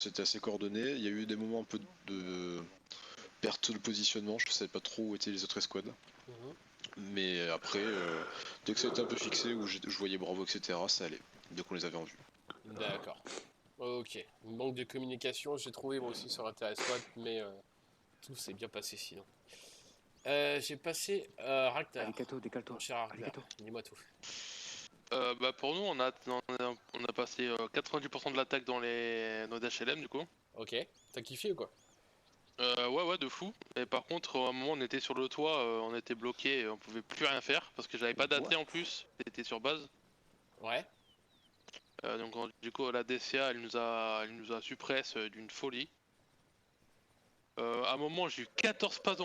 c'était assez coordonné. Il y a eu des moments un peu de perte de positionnement, je savais pas trop où étaient les autres escouades. Mais après, dès que ça a été un peu fixé, où je voyais Bravo, etc., ça allait, dès qu'on les avait en vue. D'accord. Ok. Manque de communication, j'ai trouvé moi aussi sur l'Interesquad, mais tout s'est bien passé sinon. J'ai passé Ragnar. Arigato, décale-toi. Mon cher Ragnar, Arigato. dis-moi tout. Bah pour nous, on a passé 90% de l'attaque dans nos HLM du coup. Ok. T'as kiffé ou quoi? Ouais, de fou. Et par contre, à un moment, on était sur le toit, on était bloqué, on pouvait plus rien faire parce que j'avais pas d'AT en plus, j'étais sur base. Ouais. Donc du coup, la DCA, elle nous a suppress d'une folie. À un moment, j'ai eu 14 packs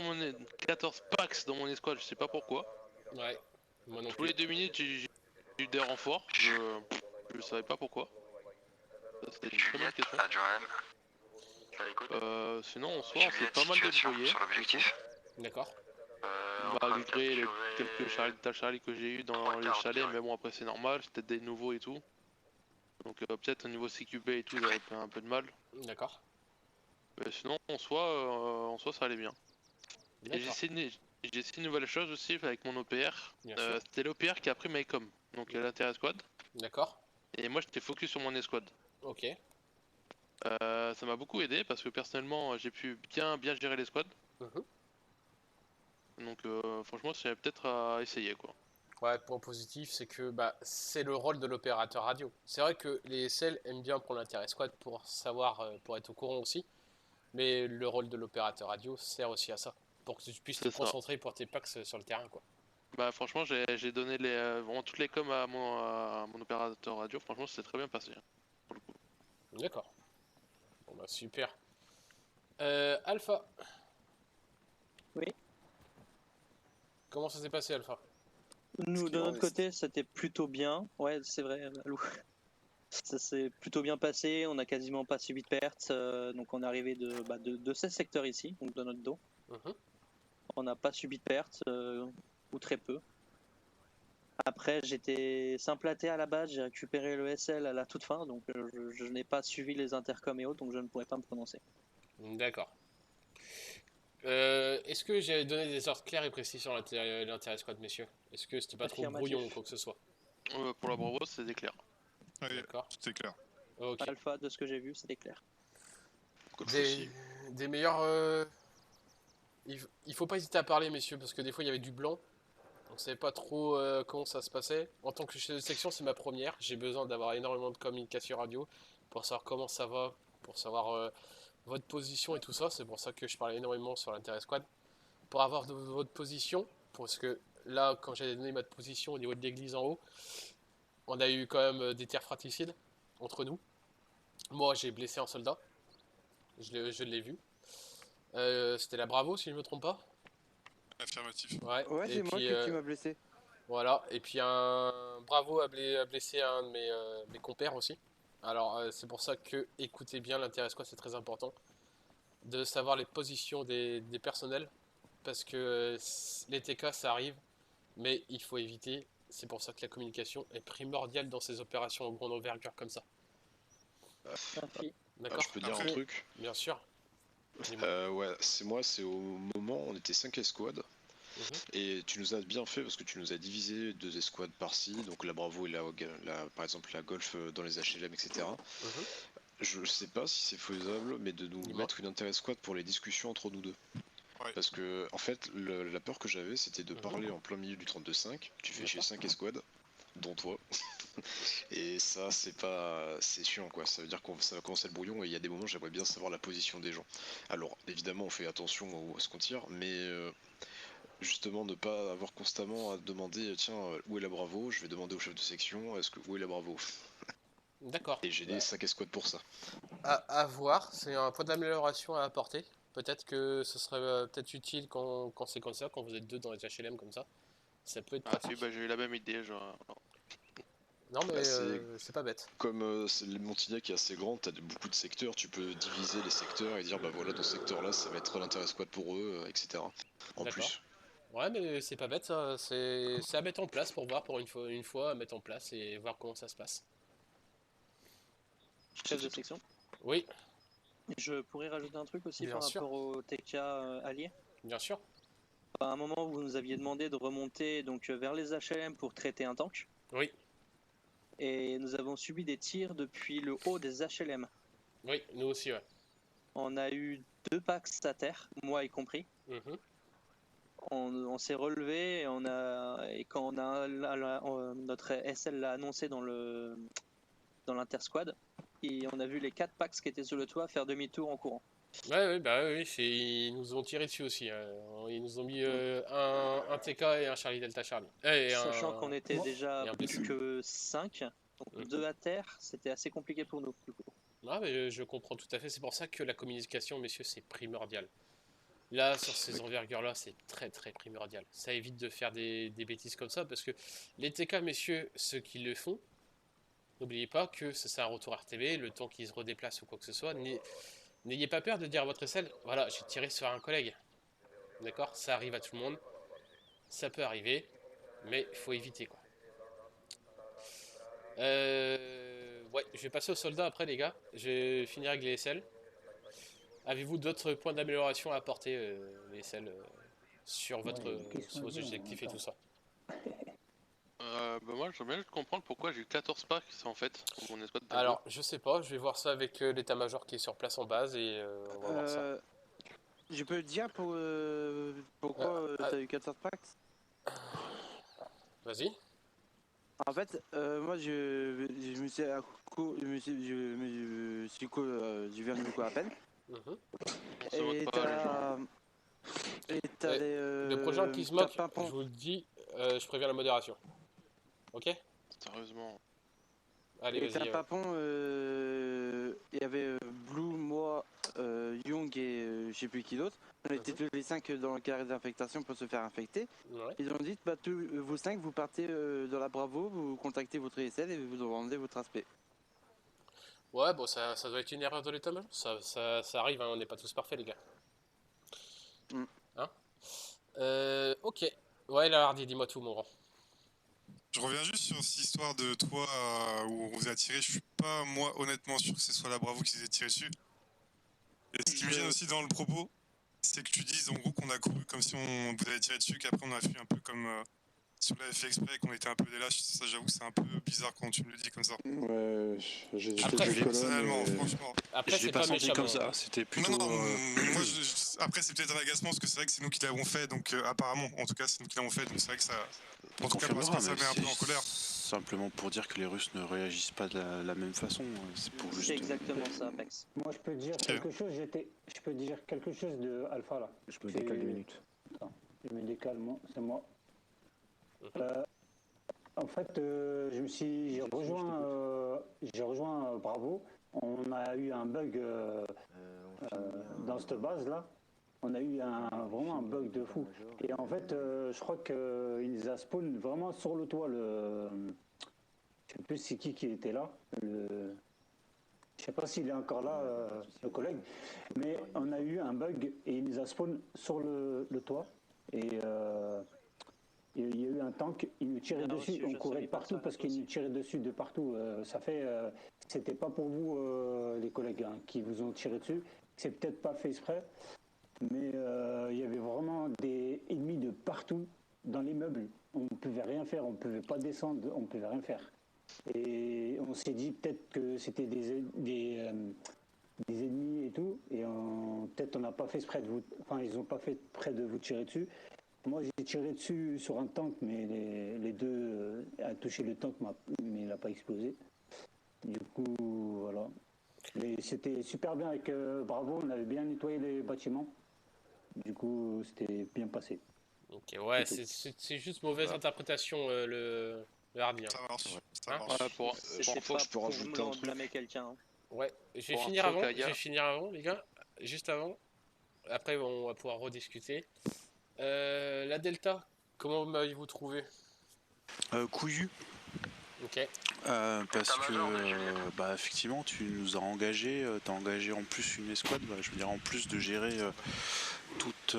14 packs dans mon escouade, je sais pas pourquoi. Ouais. Moi non Tous plus. les 2 minutes, j'ai eu des renforts, je savais pas pourquoi. Ça, c'était une très bonne question. Sinon, en soi, on s'est pas mal débrouillé. D'accord. Malgré les quelques Charlie que j'ai eu dans les chalets, mais bon, après c'est normal, c'est peut-être des nouveaux et tout. Donc peut-être au niveau CQB et tout, j'avais un peu de mal. D'accord. Mais sinon, en soi, ça allait bien. Et D'accord. j'ai essayé une nouvelle chose aussi avec mon OPR. Bien sûr. C'était l'OPR qui a pris Mycom, donc l'intérêt squad. D'accord. Et moi, j'étais focus sur mon escouade. Ok. Ça m'a beaucoup aidé parce que personnellement, j'ai pu bien gérer les squads. Donc franchement, c'est peut-être à essayer quoi. Ouais, point positif, c'est que bah, c'est le rôle de l'opérateur radio. C'est vrai que les SL aiment bien prendre l'intérêt squad pour savoir, pour être au courant aussi, mais le rôle de l'opérateur radio sert aussi à ça, pour que tu puisses te C'est ça. concentrer pour tes packs sur le terrain, quoi. Bah franchement, j'ai donné vraiment toutes les coms à mon opérateur radio. Franchement, c'était très bien passé, hein, pour le coup. D'accord. Bon bah super. Alpha, Oui. comment ça s'est passé, Alpha? Nous, de notre côté, c'était plutôt bien. Ouais, c'est vrai, Malou. Ça s'est plutôt bien passé. On n'a quasiment pas subi de pertes. Donc, on est arrivé de 16 secteurs ici, donc de notre dos. On n'a pas subi de pertes, ou très peu. Après, j'étais simple AT à la base. J'ai récupéré le SL à la toute fin. Donc, je n'ai pas suivi les intercoms et autres. Donc, je ne pourrais pas me prononcer. D'accord. Est-ce que j'ai donné des ordres clairs et précis sur l'intérêt squad, messieurs? Est-ce que c'était pas trop Affirmatif. brouillon ou quoi que ce soit? Pour la Bravo, c'était clair. Oui, D'accord. c'était clair. Ok. Alpha, de ce que j'ai vu, c'était clair. Des meilleurs. Il faut pas hésiter à parler, messieurs, parce que des fois il y avait du blanc. On savait pas trop comment ça se passait. En tant que chef de section, c'est ma première. J'ai besoin d'avoir énormément de communication radio pour savoir comment ça va, pour savoir votre position et tout ça. C'est pour ça que je parlais énormément sur l'intérêt squad. Pour avoir votre position, parce que là, quand j'ai donné ma position au niveau de l'église en haut, on a eu quand même des terres fratricides entre nous. Moi, j'ai blessé un soldat. Je l'ai vu. C'était la Bravo, si je ne me trompe pas. Affirmatif. Ouais, c'est moi qui m'a blessé. Voilà, et puis un Bravo a blessé un de mes compères aussi. Alors c'est pour ça que écoutez bien l'intérêt squad, c'est très important de savoir les positions des personnels parce que les TK ça arrive, mais il faut éviter. C'est pour ça que la communication est primordiale dans ces opérations en grande envergure comme ça. D'accord. Je peux dire un truc. Bien sûr. Ouais, c'est au moment où on était 5 escouades. Et tu nous as bien fait parce que tu nous as divisé 2 escouades par-ci, donc la Bravo et par exemple la Golf dans les HLM, etc. Je sais pas si c'est faisable, mais de nous mettre une intérêt squad pour les discussions entre nous deux. Ouais. Parce que, en fait, la peur que j'avais, c'était de parler en plein milieu du 32-5. Tu fais chez 5 escouades, dont toi. Et ça, c'est chiant quoi. Ça veut dire ça va commencer le brouillon et il y a des moments, j'aimerais bien savoir la position des gens. Alors, évidemment, on fait attention à ce qu'on tire, mais justement ne pas avoir constamment à demander tiens où est la Bravo, je vais demander au chef de section où est la Bravo. D'accord. Et j'ai des 5 escouades pour ça. À voir, c'est un point d'amélioration à apporter. Peut-être que ce serait peut-être utile quand c'est comme ça, quand vous êtes deux dans les HLM comme ça. Ça peut être pratique. Oui, bah j'ai eu la même idée, genre. Non mais c'est pas bête. Comme le Montignac est assez grand, t'as beaucoup de secteurs, tu peux diviser les secteurs et dire bah voilà dans ce secteur là ça va être l'intérêt squad pour eux, etc. En plus. Ouais mais c'est pas bête ça, c'est à mettre en place pour voir pour une fois à mettre en place et voir comment ça se passe. Chef de section. Oui. Je pourrais rajouter un truc aussi Bien par sûr. rapport au TK allié. Bien sûr. À un moment, vous nous aviez demandé de remonter donc vers les HLM pour traiter un tank. Oui. Et nous avons subi des tirs depuis le haut des HLM. Oui, nous aussi, ouais. On a eu 2 packs à terre, moi y compris. Mhm. On s'est relevé et quand on a notre SL l'a annoncé dans l'intersquad, et on a vu les 4 packs qui étaient sur le toit faire demi-tour en courant. Ouais, oui, ils nous ont tiré dessus aussi. Ils nous ont mis un TK et un Charlie Delta Charlie. Sachant qu'on était déjà et un plus blessé. que 5, donc Mhm. 2 à terre, c'était assez compliqué pour nous. Du coup. Ah, mais je comprends tout à fait. C'est pour ça que la communication, messieurs, c'est primordial. Là, sur ces envergures-là, c'est très très primordial. Ça évite de faire des bêtises comme ça parce que les TK, messieurs, ceux qui le font, n'oubliez pas que c'est un retour RTB, le temps qu'ils se redéplacent ou quoi que ce soit. N'ayez pas peur de dire à votre SL, voilà, j'ai tiré sur un collègue. D'accord? Ça arrive à tout le monde. Ça peut arriver, mais il faut éviter quoi. Ouais, je vais passer aux soldats après, les gars. Je vais finir avec les SL. Avez-vous d'autres points d'amélioration à apporter, les SL, sur sur vos objectifs et tout ça? Moi j'aimerais bien comprendre pourquoi j'ai eu 14 packs en fait pour mon escouade d'Algo. Alors, je sais pas, je vais voir ça avec l'état-major qui est sur place en base et on va voir ça. Je peux te dire pourquoi t'as eu 14 packs? Vas-y. En fait, moi je me suis je viens de me courir à peine. Mhm. On se Et vote pas, t'as Le prochain qui se moque, t'as Pimpon. je vous le dis, je préviens la modération. Ok? sérieusement. Allez, Et t'as vas-y. Papon, il y avait Blue, moi, Young et je sais plus qui d'autre. On était tous les 5 dans le carré d'infectation pour se faire infecter. Ouais. Ils ont dit, bah, vous 5, vous partez dans la Bravo, vous contactez votre ESL et vous demandez votre aspect. Ouais, bon, ça doit être une erreur de l'état-major. Ça arrive, hein, on n'est pas tous parfaits, les gars. Mm. Hein? Ok. Ouais, là, Hardy, dis-moi tout, mon grand. Je reviens juste sur cette histoire de toi où on vous a tiré. Je suis pas, moi, honnêtement sûr que ce soit la Bravo qui s'est tiré dessus. Et ce qui me gêne aussi dans le propos, c'est que tu dises en gros qu'on a couru comme si on vous avait tiré dessus, qu'après on a fait un peu comme si on l'avait fait exprès, qu'on était un peu des lâches. Ça, j'avoue que c'est un peu bizarre quand tu me le dis comme ça. Ouais, j'ai Après, fait Personnellement, franchement. Après, Je l'ai c'est pas pas senti méchant. comme ça, c'était plutôt. Non, moi, après, c'est peut-être un agacement parce que c'est vrai que c'est nous qui l'avons fait, donc apparemment, en tout cas, c'est nous qui l'avons fait, donc c'est vrai que ça. En tout cas, parce que ça met un peu en colère. Simplement pour dire que les Russes ne réagissent pas de la même façon. C'est pour juste. C'est exactement ça, Max. Moi, je peux dire quelque chose. Je peux dire quelque chose de Alpha là. Je me décale 2 minutes. Attends, je me décale, c'est moi. En fait, j'ai rejoint Bravo. On a eu un bug dans cette base là. On a eu vraiment un bug de fou. Et en fait, je crois qu'il nous a spawn vraiment sur le toit. Je sais plus c'est qui était là. Je sais pas s'il est encore là, le collègue. Mais on a eu un bug et il nous a spawn sur le toit. Et il y a eu un tank, il nous tirait dessus. On courait de partout parce qu'il nous tirait dessus de partout. C'était pas pour vous, les collègues, hein, qui vous ont tiré dessus. C'est peut-être pas fait exprès. Mais il y avait vraiment des ennemis de partout dans l'immeuble. On ne pouvait rien faire, on ne pouvait pas descendre, on ne pouvait rien faire. Et on s'est dit peut-être que c'était des ennemis et tout. Et peut-être on n'a pas fait exprès de vous. Enfin, ils n'ont pas fait près de vous tirer dessus. Moi, j'ai tiré dessus sur un tank, mais les deux a touché le tank, mais il n'a pas explosé. Du coup, voilà. Mais c'était super bien avec Bravo, on avait bien nettoyé les bâtiments. Du coup, c'était bien passé. Ok, ouais, c'est juste mauvaise interprétation, le Hardy. Hein. Ça marche. Ouais. Ça marche. Voilà, pour C'était fois, pas je peux pour rajouter un truc. blâmer quelqu'un. Hein. Ouais, je vais Pour finir info, avant, Kaya. les gars. Juste avant. Après, on va pouvoir rediscuter. La Delta, comment m'avez-vous trouvé? Couillu. Ok. Parce que bah effectivement tu nous as engagé, t'as engagé en plus une escouade, je veux dire en plus de gérer toutes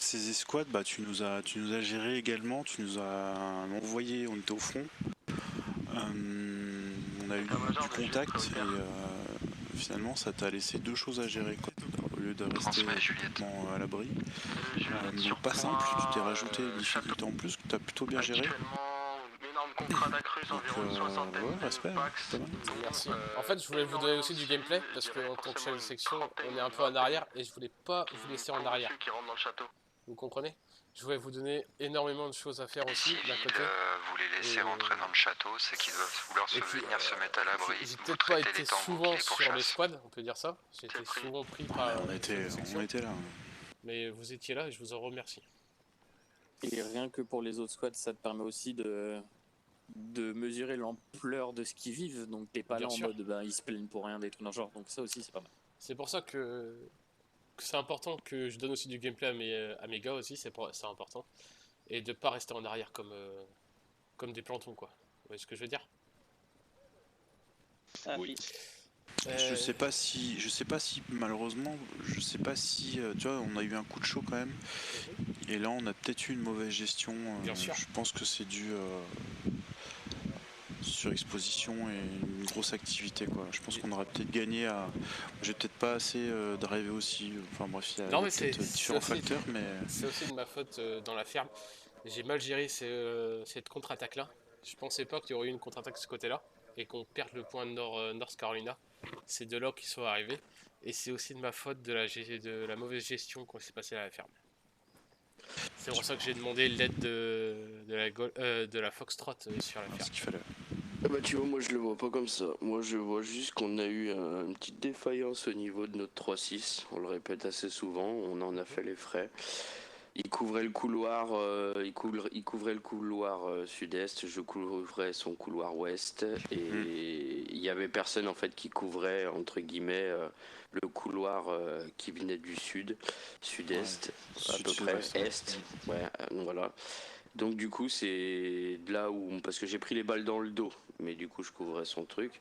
ces escouades, tu nous as géré également, tu nous as envoyé, on était au front, on a eu du contact finalement ça t'a laissé deux choses à gérer quoi. Au lieu de rester complètement à l'abri. Donc pas simple, tu t'es rajouté une difficulté en plus que t'as plutôt bien géré. Donc ouais, respect, hein, pas mal. Merci. En fait, je voulais vous donner aussi du gameplay parce qu'en tant que chef de section, on est un peu en arrière et je voulais pas vous laisser en arrière. Vous comprenez? Je voulais vous donner énormément de choses à faire aussi d'un côté. Vous les laissez rentrer dans le château, c'est qu'ils doivent vouloir venir se mettre à l'abri. J'ai peut-être pas été souvent sur les squads, on peut dire ça. J'ai été souvent pris par. On était là. Mais vous étiez là et je vous en remercie. Et rien que pour les autres squads, ça te permet aussi de mesurer l'ampleur de ce qu'ils vivent. Donc t'es pas là en mode ils se plaignent pour rien, des trucs dans le genre. Donc ça aussi, c'est pas mal. C'est pour ça que c'est important que je donne aussi du gameplay à mes gars aussi, c'est important. Et de pas rester en arrière comme des plantons, quoi. Vous voyez ce que je veux dire? Oui. Je sais pas si malheureusement, tu vois, on a eu un coup de chaud quand même. Et là, on a peut-être eu une mauvaise gestion. Je pense que c'est dû surexposition et une grosse activité quoi. Je pense qu'on aurait peut-être gagné à. J'ai peut-être pas assez drivé aussi. Enfin bref, il y a peut-être différents facteurs, mais. C'est aussi de ma faute dans la ferme. J'ai mal géré cette contre-attaque là. Je pensais pas qu'il y aurait eu une contre-attaque de ce côté-là et qu'on perde le point de North Carolina. C'est de là qu'ils sont arrivés. Et c'est aussi de ma faute de la mauvaise gestion qu'on s'est passé à la ferme. C'est pour ça que j'ai demandé l'aide de la Foxtrot sur la ferme. Ce qu'il fallait. Ah bah tu vois, moi je le vois pas comme ça. Moi je vois juste qu'on a eu une petite défaillance au niveau de notre 3-6. On le répète assez souvent, on en a fait les frais. Il couvrait le couloir, sud-est, je couvrais son couloir ouest et il y avait personne en fait qui couvrait entre guillemets le couloir qui venait du sud-est, à peu près est. Ouais, voilà. Donc du coup c'est de là où, parce que j'ai pris les balles dans le dos, mais du coup je couvrais son truc.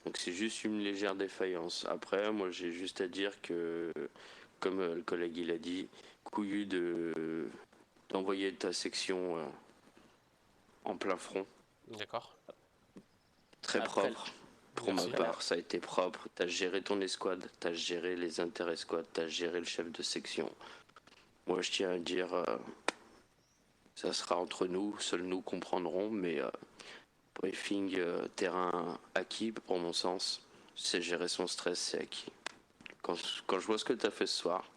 Donc c'est juste une légère défaillance. Après moi j'ai juste à dire que, comme le collègue il a dit, couillu d'envoyer ta section en plein front. D'accord. Très propre. Pour ma part, ça a été propre. T'as géré ton escouade, t'as géré les inter-escouades, t'as géré le chef de section. Moi je tiens à dire... ça sera entre nous, seuls nous comprendrons, mais briefing terrain acquis, pour mon sens, c'est gérer son stress, c'est acquis. Quand je vois ce que tu as fait ce soir,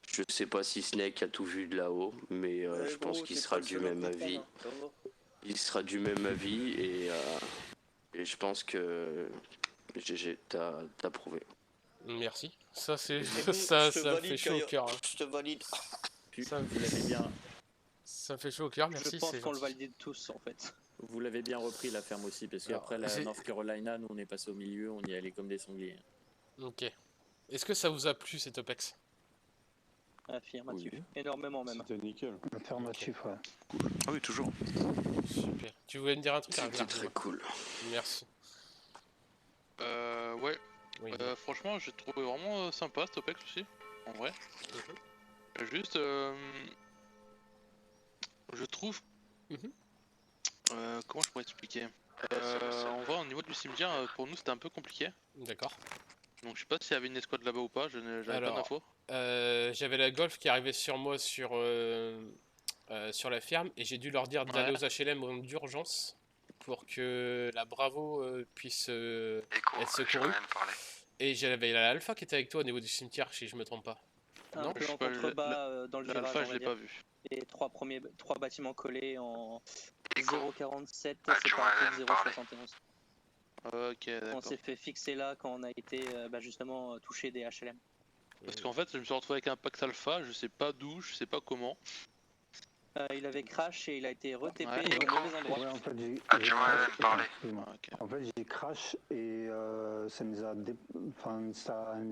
je sais pas si Snake a tout vu de là-haut, mais je pense qu'il sera du même avis. Il sera du même avis et je pense que GG, t'as prouvé. Merci. Ça c'est ça fait chaud au cœur. Je te valide. Ça me fait bien. Ça me fait chaud au cœur, merci. Je pense qu'on le valide tous en fait. Vous l'avez bien repris la ferme aussi, parce qu'après la North Carolina, nous on est passé au milieu, on y allait comme des sangliers. Ok. Est-ce que ça vous a plu cet OPEX? Affirmatif. Oui. Énormément même. C'était nickel. Affirmatif, ouais. Ah oui, toujours. Super. Tu voulais me dire un truc? C'était très cool. Merci. Ouais. Oui. Franchement, j'ai trouvé vraiment sympa cet OPEX aussi, en vrai. Juste, je trouve... comment je pourrais expliquer en vrai, au niveau du cimetière, pour nous c'était un peu compliqué. D'accord. Donc je sais pas s'il y avait une escouade là-bas ou pas, j'avais pas d'infos. J'avais la Golf qui arrivait sur moi sur la ferme et j'ai dû leur dire d'aller aux HLM d'urgence pour que la Bravo puisse être secourue. Et j'avais la Alpha qui était avec toi au niveau du cimetière, si je me trompe pas. Non, je en contrebas dans le virage. L'Alpha, je l'ai pas vu. Les trois bâtiments collés en 0,47 séparés de 0,71. Ok, d'accord. On s'est fait fixer là quand on a été justement touché des HLM. Parce qu'en fait, je me suis retrouvé avec un Pax Alpha, je sais pas d'où, je sais pas comment. Il avait crash et il a été re-TP au mauvais endroit. Ouais, en fait, j'ai crash et ça nous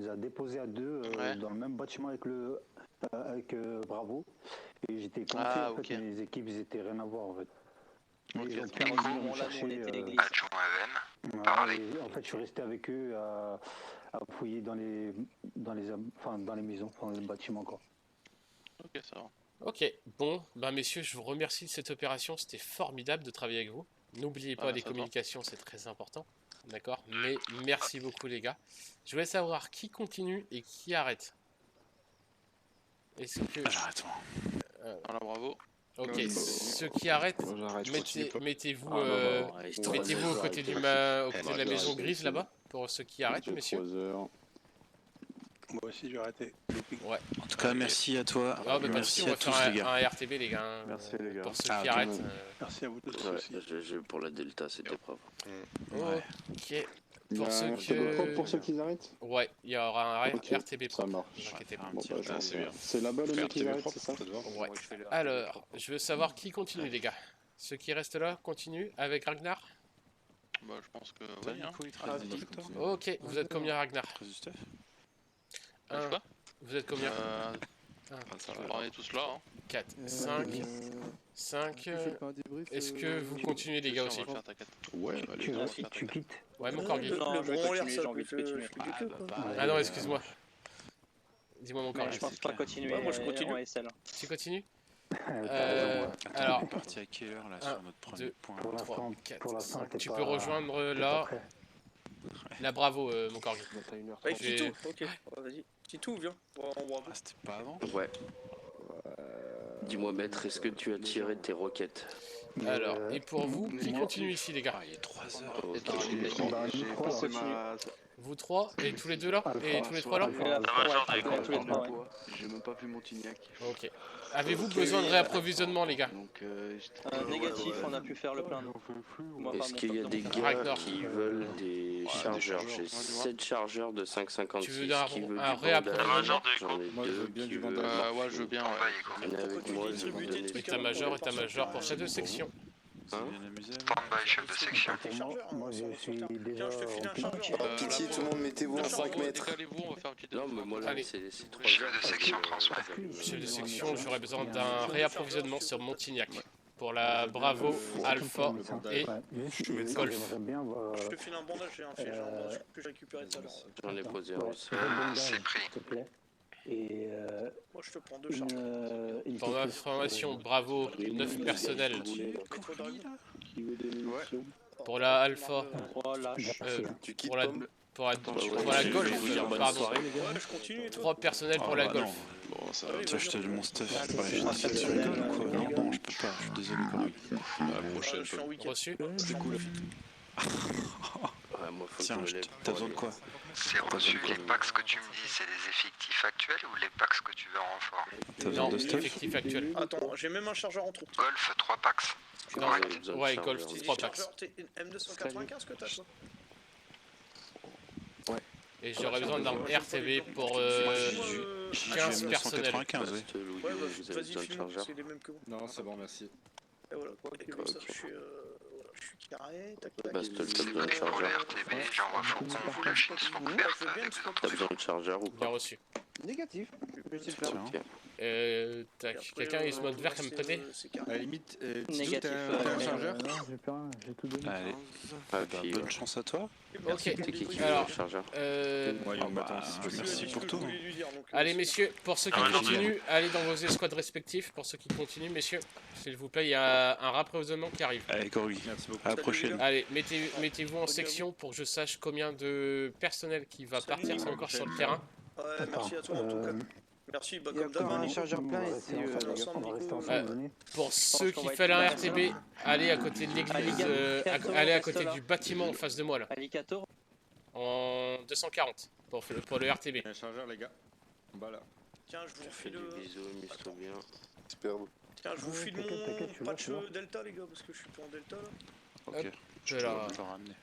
a déposé à deux dans le même bâtiment avec Bravo. Et j'étais confié, en fait, mes équipes, ils étaient rien à voir, en fait. Okay. En fait, je suis resté avec eux à fouiller dans les maisons, dans les bâtiments, quoi. Ok, ça va. Ok, bon, messieurs, je vous remercie de cette opération, c'était formidable de travailler avec vous. N'oubliez pas les communications, c'est très important. D'accord, mais merci beaucoup les gars. Je voulais savoir qui continue et qui arrête. Est-ce que... J'arrête moi. Voilà, bravo. Ok, ceux qui arrêtent, mettez-vous mettez-vous aux côtés de la maison grise là-bas, pour ceux qui arrêtent, messieurs. Moi aussi, j'ai arrêté. Ouais. En tout cas, merci à toi. Ah, bah, merci on à va tous, faire les gars. un RTB, les gars. Hein, merci, les gars. Pour ceux qui arrêtent. Merci à vous tous Ouais, aussi. pour la Delta, c'était propre. Ok. Pour ceux Pour ceux qui arrêtent. Ouais, il y aura un RTB. Ça marche. C'est là-bas le mec qui arrête, c'est ça? Ouais. Alors, je veux savoir qui continue, les gars. Ceux qui restent là, continuent avec Ragnar. Bah, je pense que oui. Hein. Ok, vous êtes combien, Ragnar? Quoi? Vous êtes combien? On est tous là. Hein. 4, 5. Est-ce que vous continuez, les gars, aussi? Ouais, allez. Tu quittes. Ouais, mon corgi. Non, je vais continuer, j'ai envie de continuer. Ah non, excuse-moi. Dis-moi, mon corgi. Je pense pas continuer. Moi, je continue. Tu continues? Alors, on est parti à quelle heure là sur notre premier point? 3, 4, 5. Tu peux rejoindre là. La Bravo, mon corgi. Ouais, Titou, ok. Vas-y. Titou, viens. C'était pas avant? Ouais. Dis-moi, maître, est-ce que tu as tiré tes roquettes? Alors, et pour vous, qui continue ici, les gars? Il est 3 heures. Vous trois et tous les deux là? Et tous les trois là? J'ai même pas vu Montignac. Ok. Avez-vous besoin de réapprovisionnement, les gars? Négatif, on a pu faire le plein. Est-ce qu'il y a des gars qui veulent des chargeurs? J'ai 7 chargeurs de 5,56. Tu veux un réapprovisionnement? J'en ai 2 qui veulent... Ouais, je veux bien, ouais. Avec moi, je vais vous donner... État-major pour chef de section. Stand-by, chef de section. Moi, je suis déjà. Pitié, tout le monde, mettez-vous en 5 mètres. Non, mais moi là, c'est 3 Chef de section transmet. Chef de section, j'aurais besoin d'un réapprovisionnement sur Montignac. Pour la Bravo, Alpha et Golf. Je te file un bandage, j'ai un filet que j'ai récupéré tout à l'heure. J'en ai posé un. C'est pris. Et moi je te prends 2 charges. Pour information, Bravo, 9 personnels. Pour la Alpha, pour la Golf, pardon. 3 personnels pour la Golf. Bon, ça va. Tiens, je te donne mon stuff. Ouais, j'ai dit que tu rigoles ou quoi? Non, je peux pas. Je suis désolé, Cory. La prochaine, reçu. C'est cool. Tiens, t'as besoin de quoi? C'est reçu. Les packs que tu me dis, c'est des effectifs actuels ou les packs que tu veux en renfort? T'as besoin de stuff? Effectif actuel. Attends, j'ai même un chargeur en troupe. Golf, 3 packs. Ouais, Golf, 3 packs. T'es M295 que t'as toi? Ouais. Et j'aurais besoin d'un RTB pour 15 personnels. Ouais, vas-y, file-moi, c'est les mêmes que moi. Non, c'est bon, merci. Et voilà, comme ça, je suis carré, tac tac. Bastol, t'as besoin de chargeur? J'envoie Faucon, la Chine se ouverte. T'as besoin de chargeur ou Bien pas? reçu. Négatif. Tac, quelqu'un il se mode vert à me prêter? À la limite, Négatif. t'as un chargeur? J'ai pas rien, j'ai tout donné. Allez. Bonne chance à toi. Ok, C'est qui veut alors, le chargeur? Merci pour tout. Allez messieurs, pour ceux qui continuent, allez dans vos escouades respectifs. Pour ceux qui continuent, messieurs, s'il vous plaît, il y a un rapprovisionnement qui arrive. Allez, Cory. À la prochaine. Allez, mettez-vous en section pour que je sache combien de personnel qui va partir, c'est encore sur le terrain. Ouais, merci à toi en tout cas. Merci, bah, Il y a comme d'hab. encore un chargeur plein et c'est pour ceux qui font un RTB, allez à côté de l'église, allez à côté du bâtiment en face de moi là. Alicator En 240 pour le RTB. Un chargeur, les gars. En bas là. Tiens, je vous Fais file. du bisou, amuse-toi bien. Tiens, je vous file mon patch Delta, les gars, parce que je suis pas en Delta là. Ok.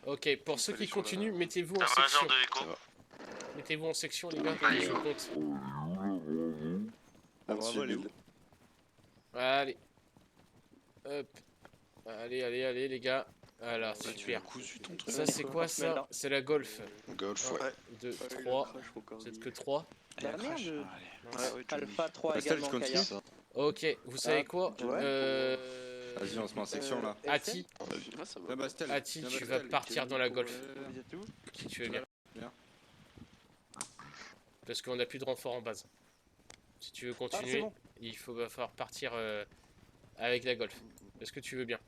Ok, pour ceux qui continuent, mettez-vous en section. Mettez-vous en section, les gars, je compte. Allez. Hop. Allez, les gars. Voilà, super. Ça, c'est quoi ça? C'est la Golf. Golf, ouais. 1, 2, 3. Vous êtes que 3. La merde. Alpha 3 également, Kaya. Ok, vous savez quoi? Vas-y, on se met en section là. Ati, tu vas partir dans la Golf. Si tu veux bien. Parce qu'on n'a plus de renfort en base. Si tu veux continuer, il va falloir partir avec la Golf. Est-ce que tu veux bien?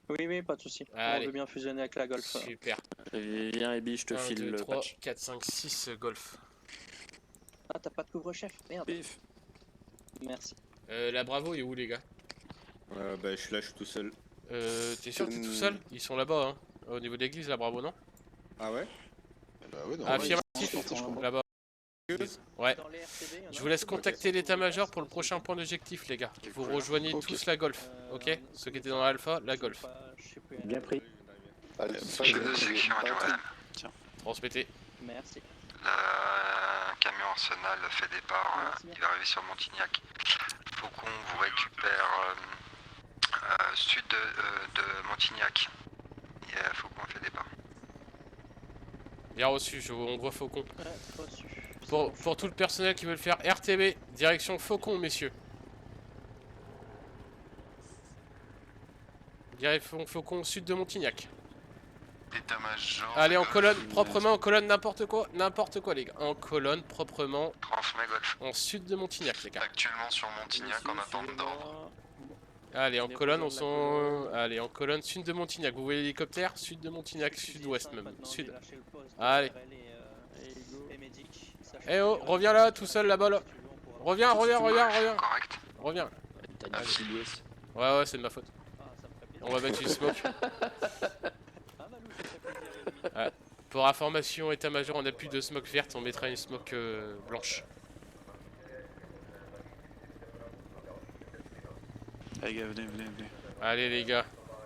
Oui, pas de soucis. On veut bien fusionner avec la Golf. Super. Viens, Ebi, je te 1, file 2, le 3, patch. 4, 5, 6 golf. Ah, t'as pas de couvre-chef? Merde. Pif. Merci. La Bravo est où, les gars? Bah, je suis là, je suis tout seul. T'es sûr que t'es tout seul? Ils sont là-bas, hein. Au niveau de l'église, la Bravo, non? Ah ouais? Bah ouais, non. Affirmatif, là-bas. Ouais. Je vous laisse contacter l'état-major pour le prochain point d'objectif, les gars. Vous rejoignez tous la Golf, ok? Ceux qui étaient dans l'Alpha, la Golf. Bien pris. Chef de section adjoint. Tiens. Transmettez. Merci. Le camion Arsenal fait départ, il va arriver sur Montignac. Faucon vous récupère sud de Montignac. Et Faucon fait départ. Bien reçu, on voit Faucon. Pour tout le personnel qui veut le faire, RTB, direction Faucon, messieurs. Direction Faucon, sud de Montignac. État-major. Allez, en colonne, proprement, en colonne, n'importe quoi, les gars. En colonne, proprement. Transmet Golf. En sud de Montignac, les gars. Actuellement sur Montignac en attente d'ordre. Allez, en colonne, on s'en... Allez, en colonne, sud de Montignac. Vous voyez l'hélicoptère? Sud de Montignac, sud-ouest même. Sud. Allez. Eh oh, reviens là, tout seul là-bas là. Reviens. Reviens. Ouais, c'est de ma faute. On va mettre une smoke. Ouais. Pour information, état-major, on n'a plus de smoke verte, on mettra une smoke blanche. Allez gars, venez. Allez les gars,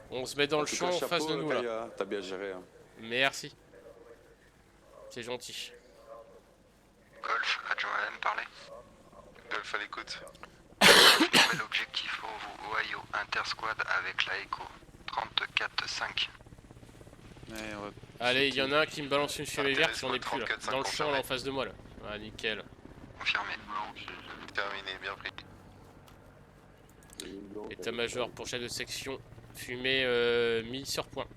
on se met dans le champ en face de nous là. T'as bien géré. Hein. Merci. C'est gentil. Golf, adjoint M, parlez. Golf à l'écoute. Nouvel objectif pour vous, Ohio, intersquad avec la Echo. 34-5. Allez, il y en a un qui me balance une fumée verte, j'en ai plus là. Dans le champ là en face de moi là. Ah nickel. Confirmé. Terminé, bien pris. État-major pour chef de section, fumée mis sur point.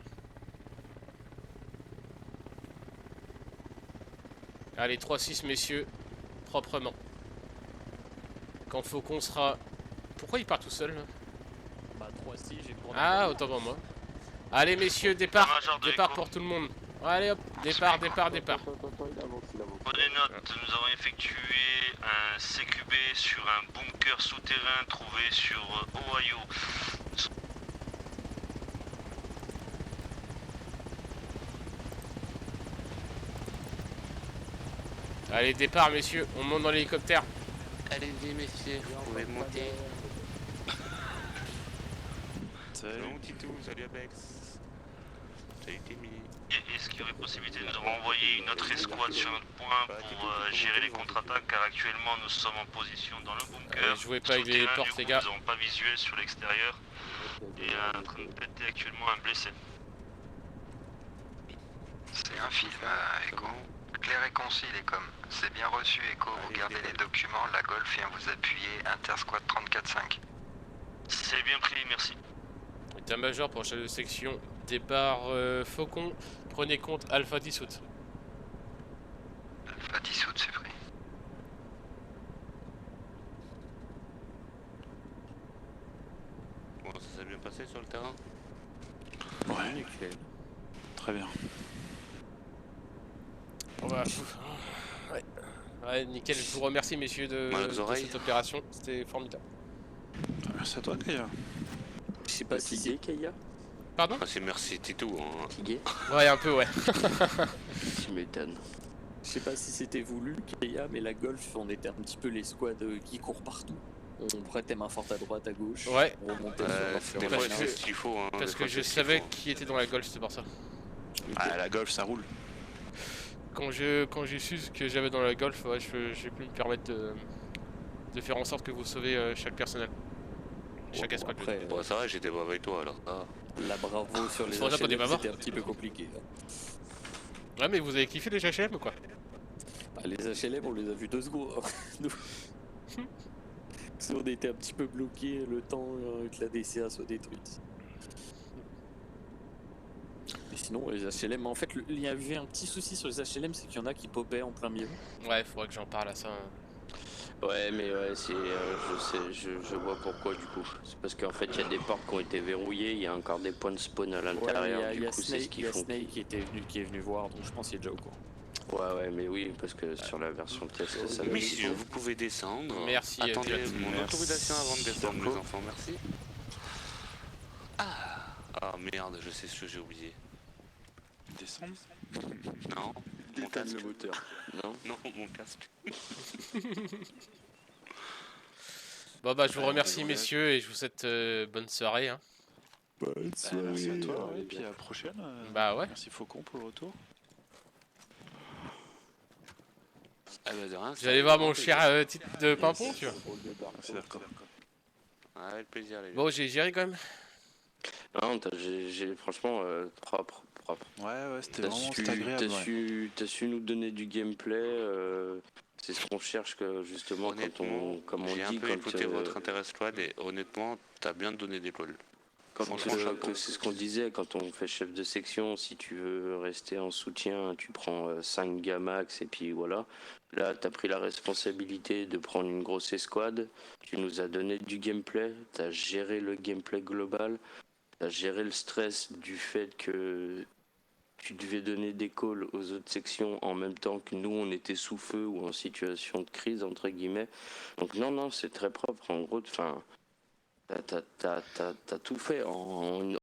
Allez, 3-6 messieurs, proprement. Quand Faucon sera... Pourquoi il part tout seul là? Bah 3-6, j'ai pour... Ah, autant pour moi. Allez messieurs, départ pour tout le monde. Allez hop, départ. Prenez note, nous avons effectué un CQB sur un bunker souterrain trouvé sur Ohio. Allez, départ messieurs, on monte dans l'hélicoptère. Allez-y messieurs, vous pouvez monter. Salut Titou, salut Apex. Salut Timmy. Est-ce qu'il y aurait possibilité de nous renvoyer une autre escouade sur notre point pour gérer les contre-attaques, car actuellement nous sommes en position dans le bunker. Jouez pas avec les portes les gars. Nous n'avons pas visuel sur l'extérieur et en train de péter actuellement un blessé. C'est un film, Echo. Clair et concis les coms. C'est bien reçu Echo, vous gardez les documents, la Golf vient vous appuyer, Intersquad 34-5. C'est bien pris, merci. État-major pour chef de section, départ Faucon, prenez compte Alpha 10 août. Alpha 10 août c'est pris. Bon, ça s'est bien passé sur le terrain? Ouais, nickel. Très bien. On va... Ouais, nickel, je vous remercie messieurs de cette opération, c'était formidable. Merci à toi Kaya. Je sais pas si c'est Kaya. Pardon? Ah, c'est merci Titou. Hein. Ouais, un peu ouais. Tu m'étonnes. Je sais pas si c'était voulu Kaya, mais la Golf, on était un petit peu les squads qui courent partout. On prêtait main forte à droite, à gauche, on remontait sur des fois c'est ce qu'il faut. Hein, parce que je savais qui était dans la Golf, c'est pour ça. Ah, la Golf ça roule. Quand j'ai su ce que j'avais dans la Golf, ouais, j'ai pu me permettre de faire en sorte que vous sauvez chaque personnel. Chaque escouade. Bon, ça va, j'étais pas avec toi alors. Ah. La Bravo sur les HLM, c'était un petit peu compliqué. Ouais, mais vous avez kiffé les HLM ou quoi? Bah, les HLM, on les a vus 2 secondes. Nous, on était un petit peu bloqués le temps que la DCA soit détruite. Mais sinon, les HLM, en fait, il y avait un petit souci sur les HLM, c'est qu'il y en a qui popaient en plein milieu. Ouais, faudrait que j'en parle à ça. Ouais, mais je sais, je vois pourquoi du coup. C'est parce qu'en fait, il y a des portes qui ont été verrouillées, il y a encore des points de spawn à l'intérieur. Il y a coup, c'est ce qu'ils font. Snake qui est venu voir, donc je pense qu'il est déjà au courant. Ouais, mais oui, parce que sur la version test, ça. Messieurs, vous pouvez descendre. Merci. Attendez mon autorisation avant de descendre, les enfants. Merci. Ah merde, je sais ce que j'ai oublié. Descendre? Non. Mon casque. Le moteur. Non, mon casque. Bon bah je vous remercie messieurs et je vous souhaite bonne soirée. Hein. Bonne soirée. Merci à toi et puis à la prochaine. Bah ouais. Merci Faucon pour le retour. Ah bah de rien. Vous allez voir mon cher titre de pimpon, tu vois. C'est d'accord. Ah, avec plaisir les gars. Bon, j'ai géré quand même. Non, j'ai franchement propre. Ouais, c'était vraiment agréable. T'as su nous donner du gameplay. C'est ce qu'on cherche que justement quand on, comme on dit, j'ai un peu écouté votre intérêt squad et honnêtement, t'as bien donné d'épaule. C'est ce qu'on disait quand on fait chef de section. Si tu veux rester en soutien, tu prends 5 gars max et puis voilà. Là, t'as pris la responsabilité de prendre une grosse escouade. Tu nous as donné du gameplay. T'as géré le gameplay global. T'as géré le stress du fait que tu devais donner des calls aux autres sections en même temps que nous on était sous feu ou en situation de crise entre guillemets. Donc non, c'est très propre en gros. Enfin, t'as tout fait en